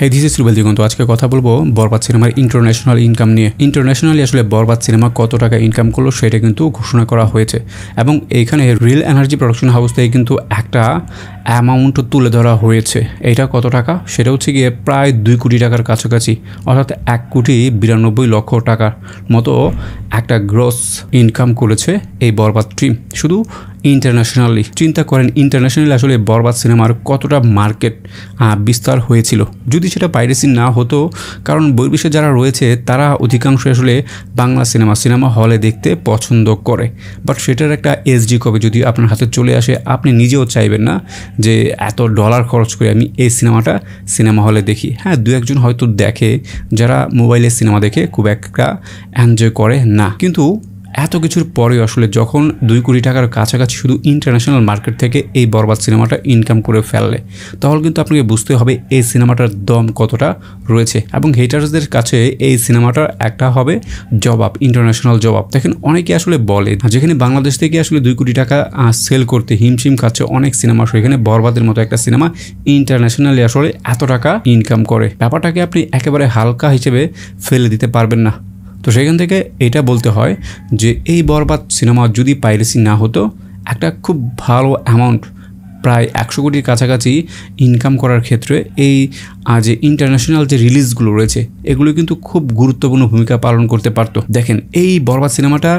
Hey this is Rubel দিগন্ত। আজকে কথা বলবো বরবাদ সিনেমার ইন্টারন্যাশনাল ইনকাম নিয়ে। ইন্টারন্যাশনালি আসলে বরবাদ সিনেমা কত টাকা ইনকাম করলো সেটা কিন্তু ঘোষণা করা হয়েছে এবং এইখানে রিল এনার্জি প্রোডাকশন হাউস থেকে কিন্তু একটা অ্যামাউন্ট তুলে ধরা হয়েছে। এটা কত টাকা? সেটা হচ্ছে গিয়ে প্রায় 2 কোটি টাকার কাছাকাছি, অর্থাৎ 1,92,00,000 টাকার মতো একটা গ্রস ইনকাম করেছে এই বরবাদ টিম। শুধু ইন্টারন্যাশনালি চিন্তা করেন, ইন্টারন্যাশনালি আসলে বরবাদ সিনেমার কতটা মার্কেট বিস্তার হয়েছিল যদি সেটা পাইরেসি না হতো। কারণ বহির্বিশ্বে যারা রয়েছে তারা অধিকাংশ আসলে বাংলা সিনেমা হলে দেখতে পছন্দ করে, বাট সেটার একটা এইচডি কপি যদি আপনার হাতে চলে আসে, আপনি নিজেও চাইবেন না যে এত ডলার খরচ করে আমি এই সিনেমাটা সিনেমা হলে দেখি। হ্যাঁ, 2-1জন হয়তো দেখে যারা মোবাইলে সিনেমা দেখে খুব একটা এনজয় করে না, কিন্তু এত কিছুর পরেও আসলে যখন 2 কোটি টাকার কাছাকাছি শুধু ইন্টারন্যাশনাল মার্কেট থেকে এই বরবাদ সিনেমাটা ইনকাম করে ফেললে, তাহলে কিন্তু আপনাকে বুঝতে হবে এই সিনেমাটার দম কতটা রয়েছে এবং হেটার্সদের কাছে এই সিনেমাটার একটা হবে জবাব, ইন্টারন্যাশনাল জবাব। দেখেন, অনেকে আসলে বলে যেখানে বাংলাদেশ থেকে আসলে 2 কোটি টাকা সেল করতে হিমশিম খাচ্ছে অনেক সিনেমা, সেখানে বরবাদের মতো একটা সিনেমা ইন্টারন্যাশনালি আসলে এত টাকা ইনকাম করে। ব্যাপারটাকে আপনি একেবারে হালকা হিসেবে ফেলে দিতে পারবেন না। তো সেখান থেকে এটা বলতে হয় যে এই বরবাদ সিনেমা যদি পাইরেসি না হতো, একটা খুব ভালো অ্যামাউন্ট প্রায় 100 কোটির কাছাকাছি ইনকাম করার ক্ষেত্রে এই যে ইন্টারন্যাশনাল যে রিলিজগুলো রয়েছে এগুলো কিন্তু খুব গুরুত্বপূর্ণ ভূমিকা পালন করতে পারতো। দেখেন, এই বরবাদ সিনেমাটা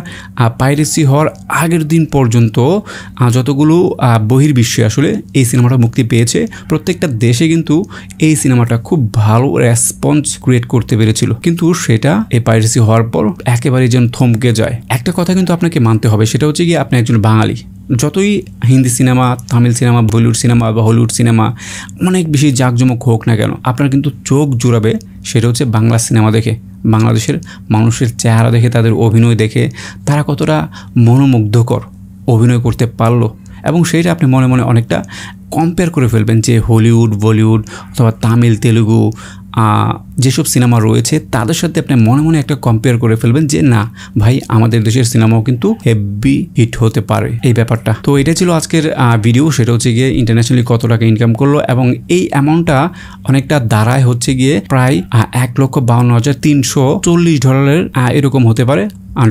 পাইরেসি হওয়ার আগের দিন পর্যন্ত যতগুলো বহির্বিশ্বে আসলে এই সিনেমাটা মুক্তি পেয়েছে, প্রত্যেকটা দেশে কিন্তু এই সিনেমাটা খুব ভালো রেসপন্স ক্রিয়েট করতে পেরেছিল, কিন্তু সেটা এই পাইরেসি হওয়ার পর একেবারে যেন থমকে যায়। একটা কথা কিন্তু আপনাকে মানতে হবে, সেটা হচ্ছে কি আপনি একজন বাঙালি। যতই Hindi cinema, Tamil cinema, Bollywood cinema বা হলিউড সিনেমা অনেক বেশি জাঁকজমক হোক না কেন, আপনার কিন্তু চোখ জুড়াবে সেটা হচ্ছে বাংলা সিনেমা দেখে, বাংলাদেশের মানুষের চেহারা দেখে, তাদের অভিনয় দেখে তারা কতটা মনোমুগ্ধকর অভিনয় করতে পারলো, এবং সেইটা আপনি মনে মনে অনেকটা কম্পেয়ার করে ফেলবেন যে হলিউড, বলিউড অথবা তামিল, তেলুগু যেসব সিনেমা রয়েছে তাদের সাথে আপনি মনে মনে একটা কম্পেয়ার করে ফেলবেন যে না ভাই, আমাদের দেশের সিনেমাও কিন্তু হেভি হিট হতে পারে এই ব্যাপারটা। তো এটা ছিল আজকের ভিডিও, সেটা হচ্ছে গিয়ে ইন্টারন্যাশনালি কত টাকা ইনকাম করলো এবং এই অ্যামাউন্টটা অনেকটা দাঁড়ায় হচ্ছে গিয়ে প্রায় $1,52,340 এরকম হতে পারে।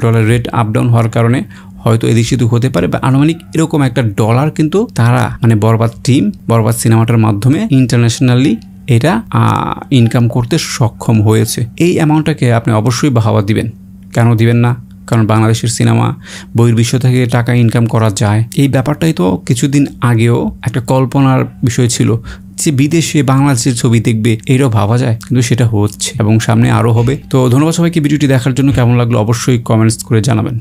ডলার রেট আপ ডাউন হওয়ার কারণে হয়তো এদিক সেদিক হতে পারে, বা আনুমানিক এরকম একটা ডলার কিন্তু তারা মানে বরবাদ টিম বরবাদ সিনেমাটার মাধ্যমে ইন্টারন্যাশনালি এটা ইনকাম করতে সক্ষম হয়েছে। এই অ্যামাউন্টটাকে আপনি অবশ্যই বাহবা দিবেন। কেন দিবেন না? কারণ বাংলাদেশের সিনেমা বহির্বিশ্ব থেকে টাকা ইনকাম করা যায়, এই ব্যাপারটাই তো কিছুদিন আগেও একটা কল্পনার বিষয় ছিল যে বিদেশে বাংলাদেশের ছবি দেখবে, এটাও ভাবা যায়, কিন্তু সেটা হচ্ছে এবং সামনে আরও হবে। তো ধন্যবাদ সবাইকে ভিডিওটি দেখার জন্য। কেমন লাগলো অবশ্যই কমেন্টস করে জানাবেন।